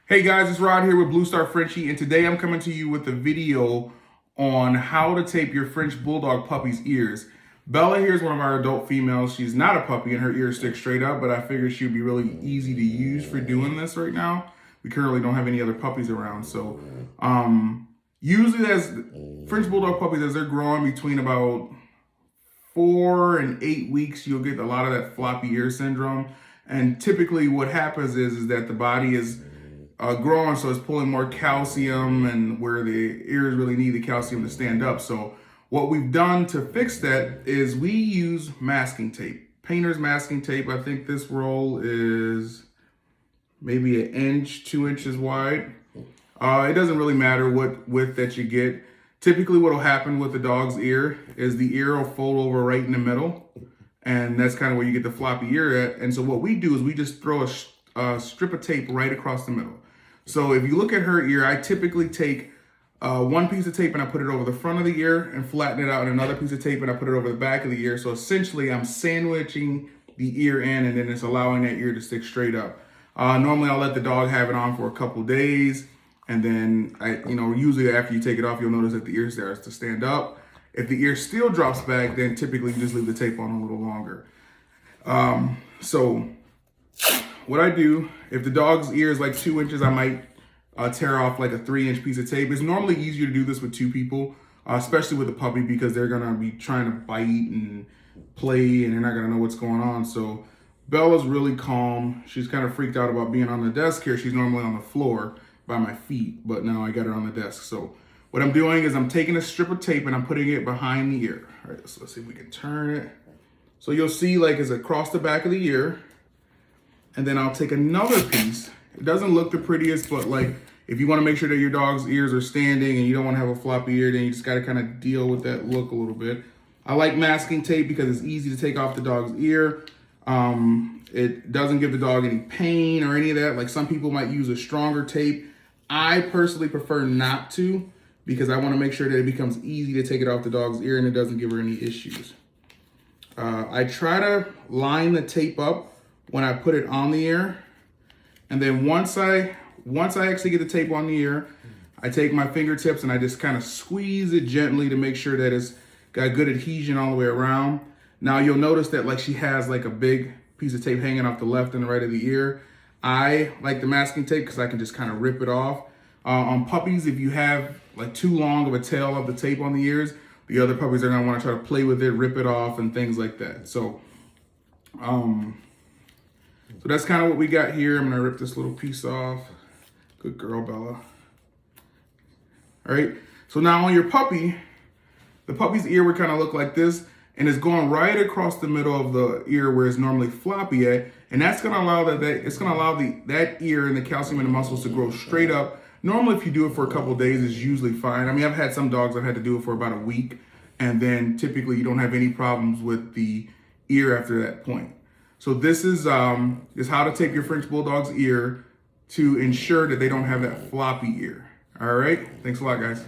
Hey guys, it's Rod here with Blue Star Frenchie, and today I'm coming to you with a video on how to tape your French Bulldog puppy's ears. Bella here is one of our adult females. She's not a puppy and her ears stick straight up, but I figured she'd be really easy to use for doing this right now. We currently don't have any other puppies around, so usually as French Bulldog puppies, as they're growing between about 4 and 8 weeks, you'll get a lot of that floppy ear syndrome. And typically what happens is that the body is growing, so it's pulling more calcium, and where the ears really need the calcium to stand up. So what we've done to fix that is we use masking tape, painter's masking tape. I think this roll is maybe 1 inch, 2 inches wide. It doesn't really matter what width that you get. Typically what will happen with the dog's ear is the ear will fold over right in the middle, and that's kind of where you get the floppy ear at. And so what we do is we just throw a strip of tape right across the middle. So if you look at her ear, I typically take one piece of tape and I put it over the front of the ear and flatten it out, and another piece of tape and I put it over the back of the ear. So essentially I'm sandwiching the ear in, and then it's allowing that ear to stick straight up. Normally I'll let the dog have it on for a couple days, and then usually after you take it off, you'll notice that the ear starts to stand up. If the ear still drops back, then typically you just leave the tape on a little longer. So what I do, if the dog's ear is like 2 inches, I might tear off like a 3-inch piece of tape. It's normally easier to do this with 2 people, especially with a puppy, because they're gonna be trying to bite and play and they're not gonna know what's going on. So Bella's really calm. She's kind of freaked out about being on the desk here. She's normally on the floor by my feet, but now I got her on the desk. So what I'm doing is I'm taking a strip of tape and I'm putting it behind the ear. All right, so let's see if we can turn it. So you'll see like it's across the back of the ear. And then I'll take another piece. It doesn't look the prettiest, but like if you want to make sure that your dog's ears are standing and you don't want to have a floppy ear, then you just got to kind of deal with that look a little bit. I like masking tape because it's easy to take off the dog's ear. It doesn't give the dog any pain or any of that. Like some people might use a stronger tape. I personally prefer not to, because I want to make sure that it becomes easy to take it off the dog's ear and it doesn't give her any issues. I try to line the tape up when I put it on the ear, and then once I actually get the tape on the ear, I take my fingertips and I just kind of squeeze it gently to make sure that it's got good adhesion all the way around. Now you'll notice that like she has like a big piece of tape hanging off the left and the right of the ear. I like the masking tape because I can just kind of rip it off. On puppies, if you have like too long of a tail of the tape on the ears, the other puppies are gonna want to try to play with it, rip it off, and things like that. So that's kind of what we got here. I'm gonna rip this little piece off. Good girl, Bella. All right, so now on your puppy, the puppy's ear would kind of look like this, and it's going right across the middle of the ear where it's normally floppy at, and that's gonna allow that ear and the calcium in the muscles to grow straight up. Normally, if you do it for a couple of days, it's usually fine. I mean, I've had some dogs I've had to do it for about a week, and then typically you don't have any problems with the ear after that point. So this is how to tape your French Bulldog's ear to ensure that they don't have that floppy ear. All right, thanks a lot, guys.